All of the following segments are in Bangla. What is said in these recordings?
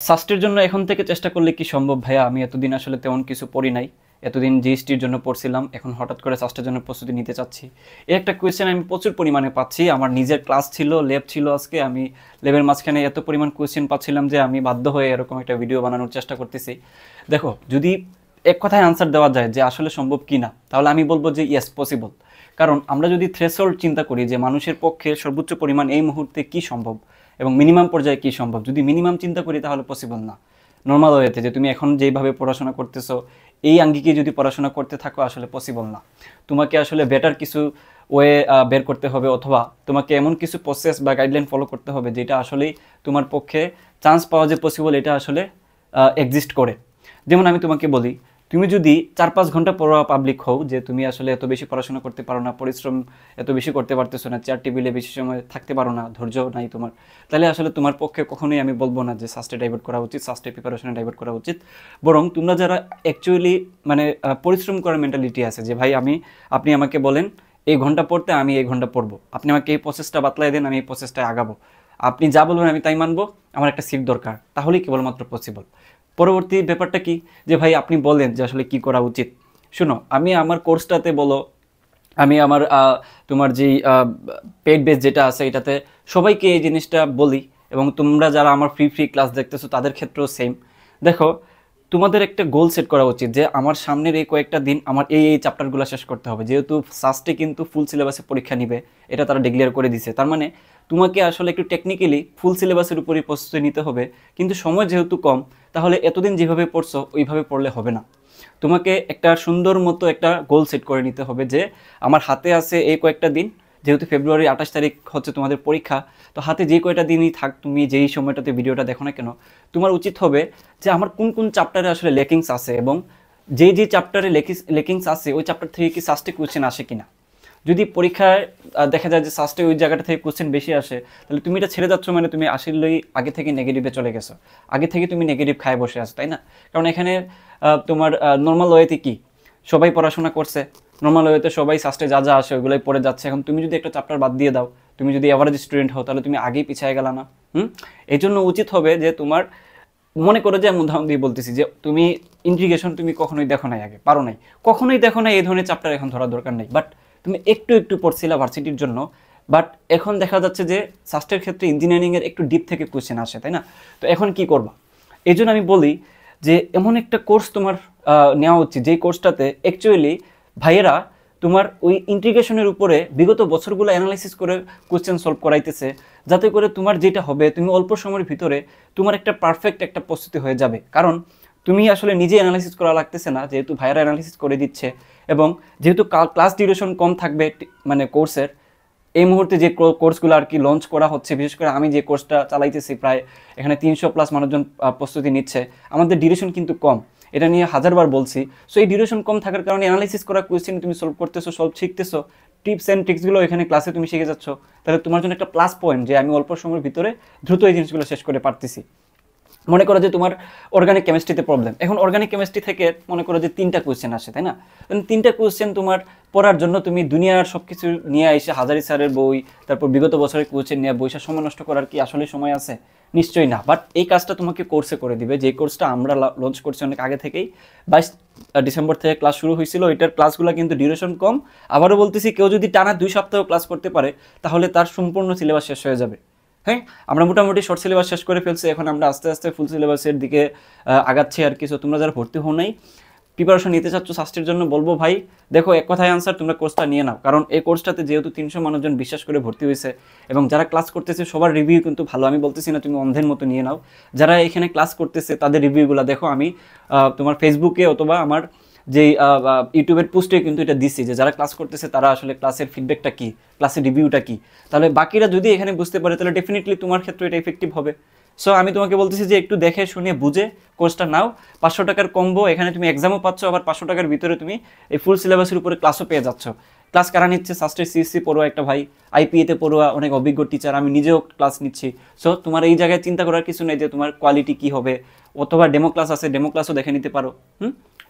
সাস্টের জন্য এখন থেকে চেষ্টা করলে কি সম্ভব ভাইয়া? আমি এতদিন আসলে তেমন কিছু পড়ি নাই। এতদিন জিএসটির জন্য পড়ছিলাম, এখন হঠাৎ করে সাস্টের জন্য প্রস্তুতি নিতে চাচ্ছি। এই একটা কোয়েশ্চেন আমি প্রচুর পরিমাণে পাচ্ছি। আমার নিজের ক্লাস ছিল, ল্যাব ছিল আজকে। আমি ল্যাবের মাঝখানে এত পরিমাণ কোয়েশ্চেন পাচ্ছিলাম যে আমি বাধ্য হয়ে এরকম একটা ভিডিও বানানোর চেষ্টা করতেছি। দেখো, যদি এক কথায় আনসার দেওয়া যায় যে আসলে সম্ভব কি না, তাহলে আমি বলবো যে ইয়েস, পসিবল। কারণ আমরা যদি থ্রেশহোল্ড চিন্তা করি যে মানুষের পক্ষে সর্বোচ্চ পরিমাণ এই মুহূর্তে কি সম্ভব এবং মিনিমাম পর্যায়ে কি সম্ভব, যদি মিনিমাম চিন্তা করি তাহলে পসিবল না। নর্মাল ওয়েতে যে তুমি এখন যেইভাবে পড়াশোনা করতেছো, এই আঙ্গিকে যদি পড়াশোনা করতে থাকো, আসলে পসিবল না। তোমাকে আসলে বেটার কিছু ওয়ে বের করতে হবে, অথবা তোমাকে এমন কিছু প্রসেস বা গাইডলাইন ফলো করতে হবে যেটা আসলেই তোমার পক্ষে চান্স পাওয়া যে পসিবল, এটা আসলে এক্সিস্ট করে। যেমন আমি তোমাকে বলি, তুমি যদি 4-5 ঘন্টা পড়া পাবলিক হও, যে তুমি আসলে এত বেশি পড়াশোনা করতে পারো না, পরিশ্রম এত বেশি করতে পারতেছো না, চেয়ার টেবিলে বেশি সময় থাকতে পারো না, ধৈর্য নাই তোমার, তাহলে আসলে তোমার পক্ষে কখনোই আমি বলবো না যে সাস্টে ডাইভার্ট করা উচিত, সাস্টে প্রিপারেশনে ডাইভার্ট করা উচিত। বরং তোমরা যারা অ্যাকচুয়ালি মানে পরিশ্রম করার মেন্টালিটি আছে, যে ভাই আপনি আমাকে বলেন এই ঘন্টা পড়তে, আমি এই ঘন্টা পড়বো, আপনি আমাকে এই প্রসেসটা বাতলাই দেন, আমি এই প্রসেসটায় আগাবো, আপনি যা বলবেন আমি তাই মানবো, আমার একটা সিট দরকার, তাহলেই কেবলমাত্র পসিবল। পরবর্তী ব্যাপারটা কি, যে ভাই আপনি বলেন যে আসলে কি করা উচিত। শুনো, আমি আমার কোর্সটাতে বলো, আমি আমার তোমার যেই পেড বেস যেটা আছে এটাতে সবাইকে এই জিনিসটা বলি, এবং তোমরা যারা আমার ফ্রি ক্লাস দেখতেছো তাদের ক্ষেত্রেও সেম। দেখো, তোমাদের একটা গোল সেট করা উচিত যে আমার সামনের এই কয়েকটা দিন আমার এই চ্যাপ্টারগুলো শেষ করতে হবে। যেহেতু সাস্টে কিন্তু ফুল সিলেবাসে পরীক্ষা নিবে, এটা তারা ডিক্লেয়ার করে দিছে। তার মানে তোমাকে আসলে একটু টেকনিক্যালি ফুল সিলেবাসের উপরই প্রস্তুতি নিতে হবে। কিন্তু সময় যেহেতু কম, তাহলে এতদিন যেভাবে পড়ছো ওইভাবে পড়লে হবে না। তোমাকে একটা সুন্দর মতো একটা গোল সেট করে নিতে হবে যে আমার হাতে আছে এই কয়েকটা দিন। যেহেতু ফেব্রুয়ারি 28 তারিখ হচ্ছে তোমাদের পরীক্ষা, তো হাতে যে কয়টা দিনই থাক, তুমি যেই সময়টাতে ভিডিওটা দেখো না কেন, তোমার উচিত হবে যে আমার কোন কোন চ্যাপ্টারে আসলে লেকিংস আছে, এবং যে চ্যাপ্টারে লেকিংস আছে ওই চ্যাপ্টার থেকে কি সাস্টে কোয়েশ্চেন আসে কিনা। যদি পরীক্ষায় দেখা যায় যে সাস্টে ওই জায়গাটা থেকে কোশ্চেন বেশি আসে, তাহলে তুমি এটা ছেড়ে যাচ্ছ, মানে তুমি আসলেই আগে থেকে নেগেটিভে চলে গেছো, আগে থেকে তুমি নেগেটিভ খায় বসে আছো, তাই না? কারণ এখানে তোমার নর্মাল ওয়েতে কি সবাই পড়াশোনা করছে, নর্মাল ওয়েতে সবাই সাস্টে যা যা আসে ওগুলোই পড়ে যাচ্ছে। এখন তুমি যদি একটা চ্যাপ্টার বাদ দিয়ে দাও, তুমি যদি অ্যাভারেজ স্টুডেন্ট হও, তাহলে তুমি আগেই পিছিয়ে গেলা না। এই জন্য উচিত হবে যে তোমার, মনে করো যে আমি উদাহরণ দিয়ে বলতেছি যে তুমি ইন্টিগ্রেশন তুমি কখনোই দেখো নাই, আগে পারো নাই, কখনোই দেখো নাই, এই ধরনের চ্যাপ্টার এখন ধরার দরকার নেই। বাট তুমি একটু একটু পড়ছিলা ভার্সিটির জন্য, বাট এখন দেখা যাচ্ছে যে সাস্টের ক্ষেত্রে ইঞ্জিনিয়ারিংয়ের একটু ডিপ থেকে কোয়েশ্চেন আসে, তাই না? তো এখন কি করবা? এই জন্য আমি বলি যে এমন একটা কোর্স তোমার নেওয়া উচিত, যেই কোর্সটাতে অ্যাকচুয়ালি ভাইয়েরা তোমার ওই ইন্টিগ্রেশনের উপরে বিগত বছরগুলো অ্যানালাইসিস করে কোয়েশ্চেন সলভ করাইতেছে, যাতে করে তোমার যেটা হবে, তুমি অল্প সময়ের ভিতরে তোমার একটা পারফেক্ট একটা প্রস্তুতি হয়ে যাবে। কারণ তুমি আসলে নিজে অ্যানালাইসিস করা লাগতেছে না, যেহেতু ভাইয়েরা অ্যানালাইসিস করে দিচ্ছে, এবং যেহেতু ক্লাস ডিউরেশন কম থাকবে মানে কোর্সের। এই মুহূর্তে যে কোর্সগুলো আর কি লঞ্চ করা হচ্ছে, বিশেষ করে আমি যে কোর্সটা চালাইতেছি, প্রায় এখানে 300+ মানুষজন প্রস্তুতি নিচ্ছে, আমাদের ডিউরেশন কিন্তু কম, এটা নিয়ে হাজারবার বলছি। সো এই ডিউরেশন কম থাকার কারণে অ্যানালাইসিস করা কোয়েশ্চেন তুমি সলভ করতেছো, সলভ শিখতেছো, টিপস অ্যান্ড ট্রিক্সগুলো এখানে ক্লাসে তুমি শিখে যাচ্ছ। তাহলে তোমার জন্য একটা প্লাস পয়েন্ট যে আমি অল্প সময়ের ভিতরে দ্রুত এই জিনিসগুলো শেষ করে পারতেছি। মনে করো যে তোমার অর্গানিক কেমিস্ট্রিতে প্রবলেম, এখন অর্গানিক কেমিস্ট্রি থেকে মনে করো যে 3টা কোয়েশ্চেন আসে, তাই না? 3টা কোয়েশ্চেন তোমার পড়ার জন্য তুমি দুনিয়ার সব কিছু নিয়ে এসে হাজারি স্যারের বই, তারপর বিগত বছরের কোয়েশ্চেন নিয়ে বইসা সময় নষ্ট করার কি আসলে সময় আছে? নিশ্চয়ই না। বাট এই কাজটা তোমাকে কোর্সে করে দিবে, যে কোর্সটা আমরা লঞ্চ করছি অনেক আগে থেকেই। 22 ডিসেম্বর থেকে ক্লাস শুরু হয়েছিল। এটার ক্লাসগুলো কিন্তু ডিউরেশন কম। আবারও বলতেছি, কেউ যদি টানা 2 সপ্তাহ ক্লাস করতে পারে, তাহলে তার সম্পূর্ণ সিলেবাস শেষ হয়ে যাবে। হ্যাঁ, আমরা মোটামুটি শর্ট সিলেবাস শেষ করে ফেলছি, এখন আমরা আস্তে আস্তে ফুল সিলেবাসের দিকে আগাচ্ছি আর কিছু। তোমরা যারা ভর্তি হও নাই, প্রিপারেশন নিতে চাচ্ছ সাস্টের জন্য, বলবো ভাই দেখো, এক কথায় আনসার, তোমরা কোর্সটা নিয়ে নাও। কারণ এই কোর্সটাতে যেহেতু 300 মানুষজন বিশ্বাস করে ভর্তি হয়েছে, এবং যারা ক্লাস করতেছে সবার রিভিউ কিন্তু ভালো। আমি বলতেছি না তুমি অন্ধের মতো নিয়ে নাও, যারা এখানে ক্লাস করতেছে তাদের রিভিউগুলো দেখো। আমি তোমার ফেসবুকে অথবা আমার যেই ইউটিউবের পোস্টে কিন্তু এটা দিচ্ছি, যে যারা ক্লাস করতেছে তারা আসলে ক্লাসের ফিডব্যাকটা কী, ক্লাসের রিভিউটা কী। তাহলে বাকিরা যদি এখানে বুঝতে পারে, তাহলে ডেফিনেটলি তোমার ক্ষেত্রে এটা এফেক্টিভ হবে। সো আমি তোমাকে বলতেছি যে একটু দেখে শুনে বুঝে কোর্সটা নাও। 500 টাকার কম্বো, এখানে তুমি এক্সামও পাচ্ছ, আবার 500 টাকার ভিতরে তুমি এই ফুল সিলেবাসের উপরে ক্লাসও পেয়ে যাচ্ছ। ক্লাস কারা নিচ্ছে? সাস্টের সিএসসি পড়ুয়া একটা ভাই, আইপিএতে পড়ুয়া অনেক অভিজ্ঞ টিচার, আমি নিজেও ক্লাস নিচ্ছি। সো তোমার এই জায়গায় চিন্তা করার কিছু নেই যে তোমার কোয়ালিটি কী হবে, অথবা ডেমো ক্লাস আছে, ডেমো ক্লাসও দেখে নিতে পারো।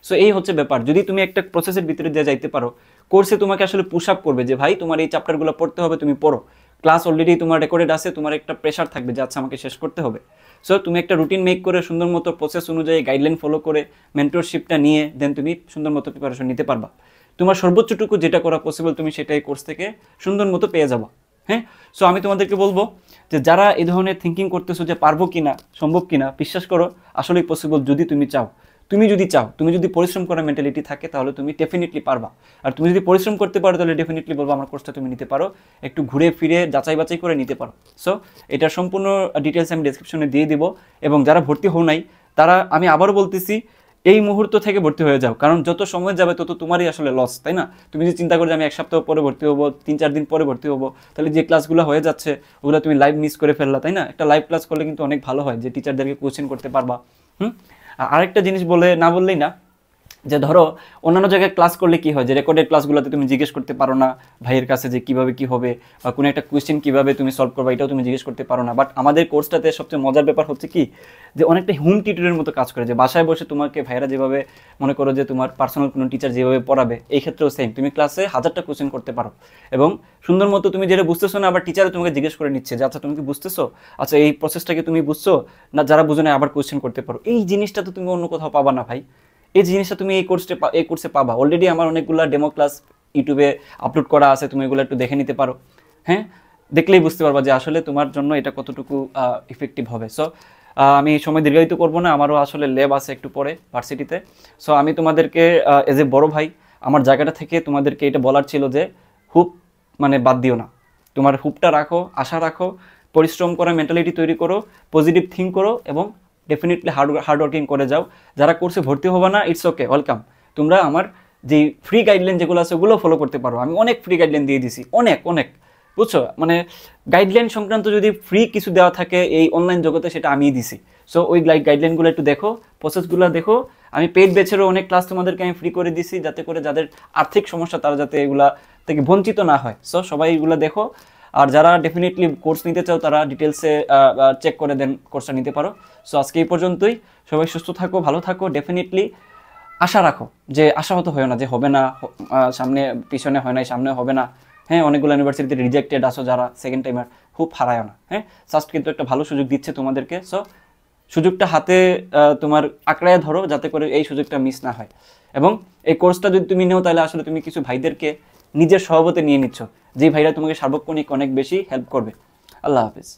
সো এই হচ্ছে ব্যাপার। যদি তুমি একটা প্রসেসের ভিতরে দিয়ে যাইতে পারো, কোর্সে তোমাকে আসলে পুশ আপ করবে যে ভাই তোমার এই চ্যাপ্টারগুলো পড়তে হবে, তুমি পড়ো। ক্লাস অলরেডি তোমার রেকর্ডেড আছে, তোমার একটা প্রেশার থাকবে যে আচ্ছা আমাকে শেষ করতে হবে। সো তুমি একটা রুটিন মেক করে সুন্দর মতো প্রসেস অনুযায়ী গাইডলাইন ফলো করে মেন্টরশিপটা নিয়ে দেন তুমি সুন্দর মতো প্রিপারেশন নিতে পারবা। তোমার সর্বোচ্চটুকু যেটা করা পসিবল তুমি সেটাই কোর্স থেকে সুন্দর মতো পেয়ে যাবা। হ্যাঁ, সো আমি তোমাদেরকে বলবো যে যারা এই ধরনের থিঙ্কিং করতেছো যে পারবো কিনা, সম্ভব কিনা, বিশ্বাস করো আসলেই পসিবল। যদি তুমি চাও, তুমি যদি পরিশ্রম করার মেন্টালিটি থাকে তাহলে তুমি ডেফিনেটলি পারবা। আর তুমি যদি পরিশ্রম করতে পারো তাহলে ডেফিনেটলি বলবো আমার কোর্সটা তুমি নিতে পারো, একটু ঘুরে ফিরে যাচাই বাছাই করে নিতে পারো। সো এটার সম্পূর্ণ ডিটেলস আমি ডেসক্রিপশনে দিয়ে দিব। এবং যারা ভর্তি হও নাই তারা, আমি আবারও বলতেছি, এই মুহূর্ত থেকে ভর্তি হয়ে যাও, কারণ যত সময় যাবে তত তোমারই আসলে লস, তাই না? তুমি যদি চিন্তা করো যে আমি 1 সপ্তাহ পরে ভর্তি হবো, 3-4 দিন পরে ভর্তি হবো, তাহলে যে ক্লাসগুলো হয়ে যাচ্ছে ওগুলো তুমি লাইভ মিস করে ফেললা, তাই না? একটা লাইভ ক্লাস করলে কিন্তু অনেক ভালো হয়, যে টিচারদেরকে কোশ্চেন করতে পারবা। আরেকটা জিনিস না বললেই না, যে ধরো অন্যান্য জায়গায় ক্লাস করলে কি হয়, যে রেকর্ডেড ক্লাসগুলোতে তুমি জিজ্ঞেস করতে পারো না ভাইয়ের কাছে যে কিভাবে কি হবে, বা কোনো একটা কোয়েশ্চেন কিভাবে তুমি সলভ করবে এটাও তুমি জিজ্ঞেস করতে পারো না। বাট আমাদের কোর্সটাতে সবচেয়ে মজার ব্যাপার হচ্ছে কি, যে অনেকটা হোম টিউটরের মতো কাজ করে, যে বাসায় বসে তোমাকে ভাইয়েরা যেভাবে, মনে করো যে তোমার পার্সোনাল কোনো টিচার যেভাবে পড়াবে, এই ক্ষেত্রেও সেম, তুমি ক্লাসে 1000টা কোয়েশ্চেন করতে পারো। এবং সুন্দর মতো তুমি যেটা বুঝতেছো না আবার টিচারও তোমাকে জিজ্ঞেস করে নিচ্ছে যে আচ্ছা তুমি কি বুঝতেছো, আচ্ছা এই প্রসেসটাকে তুমি বুঝছো না, যারা বুঝো না আবার কোয়েশ্চেন করতে পারো। এই জিনিসটা তো তুমি অন্য কোথাও পাবা না ভাই, এই জিনিসটা তুমি এই কোর্সে পাবা। অলরেডি আমার অনেকগুলো ডেমো ক্লাস ইউটিউবে আপলোড করা আছে, তুমি এগুলো একটু দেখে নিতে পারো। হ্যাঁ, দেখলেই বুঝতে পারবা যে আসলে তোমার জন্য এটা কতটুকু ইফেক্টিভ হবে। সো আমি সময় দীর্ঘায়িত করবো না, আমারও আসলে ল্যাব আছে একটু পরে ভার্সিটিতে। সো আমি তোমাদেরকে এজ এ বড় ভাই আমার জায়গাটা থেকে তোমাদেরকে এটা বলার ছিল যে হুপ মানে বাদ দিও না, তোমার হুপটা রাখো, আশা রাখো, পরিশ্রম করা মেন্টালিটি তৈরি করো, পজিটিভ থিঙ্ক করো এবং ডেফিনেটলি হার্ড ওয়ার্কিং করে যাও। যারা কোর্সে ভর্তি হবে না, ইটস ওকে, ওয়েলকাম। তোমরা আমার যে ফ্রি গাইডলাইন যেগুলো আছে ওগুলো ফলো করতে পারো। আমি অনেক ফ্রি গাইডলাইন দিয়ে দিছি, অনেক অনেক, বুঝছো? মানে গাইডলাইন সংক্রান্ত যদি ফ্রি কিছু দেওয়া থাকে এই অনলাইন জগতে সেটা আমিই দিছি। সো ওই গাইডলাইনগুলো একটু দেখো, প্রসেসগুলো দেখো। আমি পেইড ব্যাচেরও অনেক ক্লাস তোমাদেরকে আমি ফ্রি করে দিছি, যাতে করে যাদের আর্থিক সমস্যা তারা যাতে এগুলা থেকে বঞ্চিত না হয়। সো সবাই এগুলো দেখো। আর যারা ডেফিনেটলি কোর্স নিতে চাও তারা ডিটেলসে চেক করে দেন কোর্সটা নিতে পারো। সো আজকে এই পর্যন্তই। সবাই সুস্থ থাকো, ভালো থাকো। ডেফিনেটলি আশা রাখো, যে আশাহত হয় না যে হবে না, সামনে পিছনে হয় নাই, সামনে হবে না। হ্যাঁ, অনেকগুলো ইউনিভার্সিটিতে রিজেক্টেড আসো যারা সেকেন্ড টাইমার, খুব হারায় না। হ্যাঁ, সাস্ট কিন্তু একটা ভালো সুযোগ দিচ্ছে তোমাদেরকে। সো সুযোগটা হাতে তোমার আঁকড়ায় ধরো, যাতে করে এই সুযোগটা মিস না হয়। এবং এই কোর্সটা যদি তুমি নেও তাহলে আসলে তুমি কিছু ভাইদেরকে নিজের সহবতে নিয়ে নিচ্ছ, যেই ভাইরা তোমাকে সার্বক্ষণিক অনেক বেশি হেল্প করবে। আল্লাহ হাফিজ।